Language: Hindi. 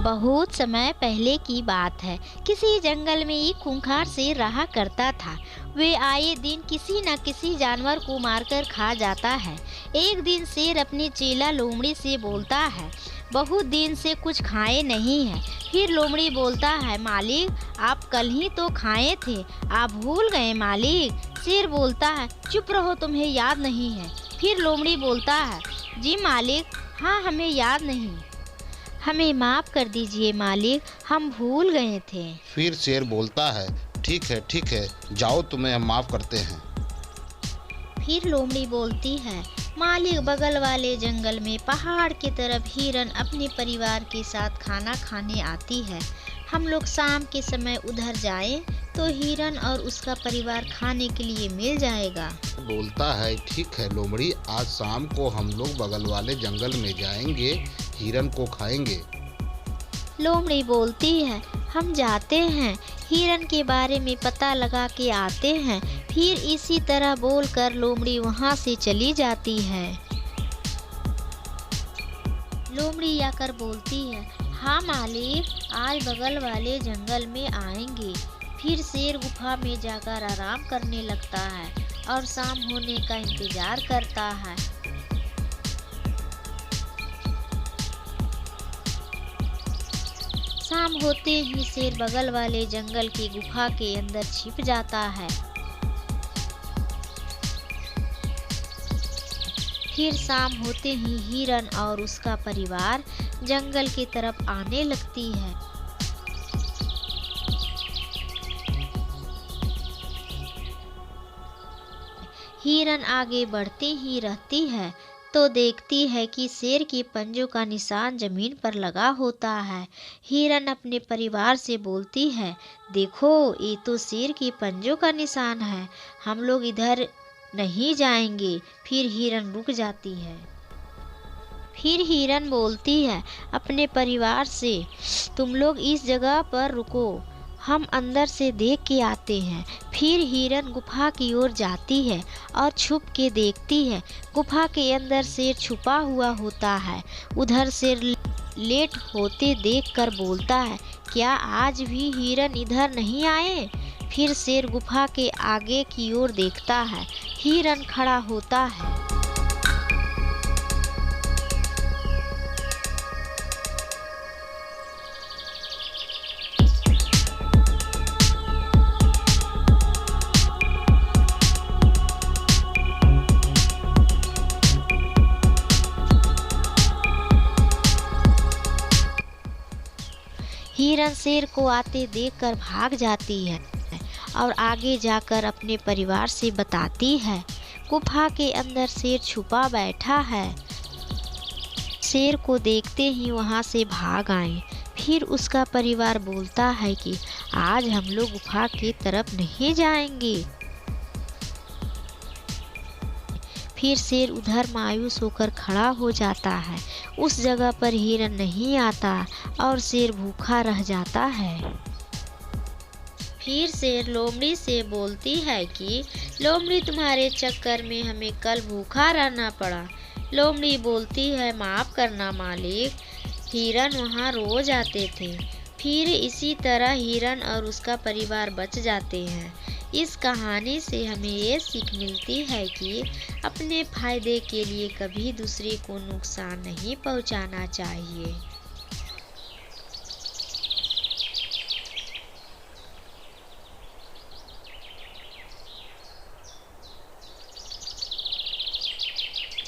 बहुत समय पहले की बात है। किसी जंगल में एक खूंखार शेर रहा करता था। वे आए दिन किसी न किसी जानवर को मारकर खा जाता है। एक दिन शेर अपने चेला लोमड़ी से बोलता है, बहुत दिन से कुछ खाए नहीं है। फिर लोमड़ी बोलता है, मालिक आप कल ही तो खाए थे, आप भूल गए मालिक। शेर बोलता है, चुप रहो, तुम्हें याद नहीं है। फिर लोमड़ी बोलता है, जी मालिक, हाँ हमें याद नहीं, हमें माफ़ कर दीजिए मालिक, हम भूल गए थे। फिर शेर बोलता है, ठीक है, जाओ तुम्हें हम माफ़ करते हैं। फिर लोमड़ी बोलती है, मालिक बगल वाले जंगल में पहाड़ की तरफ हिरन अपने परिवार के साथ खाना खाने आती है। हम लोग शाम के समय उधर जाएं तो हिरन और उसका परिवार खाने के लिए मिल जाएगा। बोलता है, ठीक है लोमड़ी, आज शाम को हम लोग बगल वाले जंगल में जाएंगे, हिरन को खाएंगे। लोमड़ी बोलती है, हम जाते हैं, हिरन के बारे में पता लगा के आते हैं। फिर इसी तरह बोलकर लोमड़ी वहाँ से चली जाती है। लोमड़ी आकर बोलती है, हाँ मालिक, आज बगल वाले जंगल में आएंगे। फिर शेर गुफा में जाकर आराम करने लगता है और शाम होने का इंतजार करता है। शाम होते ही शेर बगल वाले जंगल की गुफा के अंदर छिप जाता है। फिर शाम होते ही हिरन और उसका परिवार जंगल की तरफ आने लगती है। हिरन आगे बढ़ती ही रहती है तो देखती है कि शेर के पंजों का निशान जमीन पर लगा होता है। हिरन अपने परिवार से बोलती है, देखो ये तो शेर के पंजों का निशान है, हम लोग इधर नहीं जाएंगे। फिर हिरन रुक जाती है। फिर हिरन बोलती है अपने परिवार से, तुम लोग इस जगह पर रुको, हम अंदर से देख के आते हैं। फिर हिरन गुफा की ओर जाती है और छुप के देखती है। गुफा के अंदर शेर छुपा हुआ होता है। उधर शेर लेट होते देखकर बोलता है, क्या आज भी हिरन इधर नहीं आए? फिर शेर गुफा के आगे की ओर देखता है, हिरन खड़ा होता है। हिरन शेर को आते देखकर भाग जाती है और आगे जाकर अपने परिवार से बताती है, गुफा के अंदर शेर छुपा बैठा है। शेर को देखते ही वहां से भाग आए। फिर उसका परिवार बोलता है कि आज हम लोग गुफा की तरफ नहीं जाएंगे। फिर शेर उधर मायूस होकर खड़ा हो जाता है। उस जगह पर हिरन नहीं आता और शेर भूखा रह जाता है। फिर शेर लोमड़ी से बोलती है कि लोमड़ी, तुम्हारे चक्कर में हमें कल भूखा रहना पड़ा। लोमड़ी बोलती है, माफ़ करना मालिक, हिरन वहाँ रोज आते थे। फिर इसी तरह हिरन और उसका परिवार बच जाते हैं। इस कहानी से हमें ये सीख मिलती है कि अपने फायदे के लिए कभी दूसरे को नुकसान नहीं पहुंचाना चाहिए।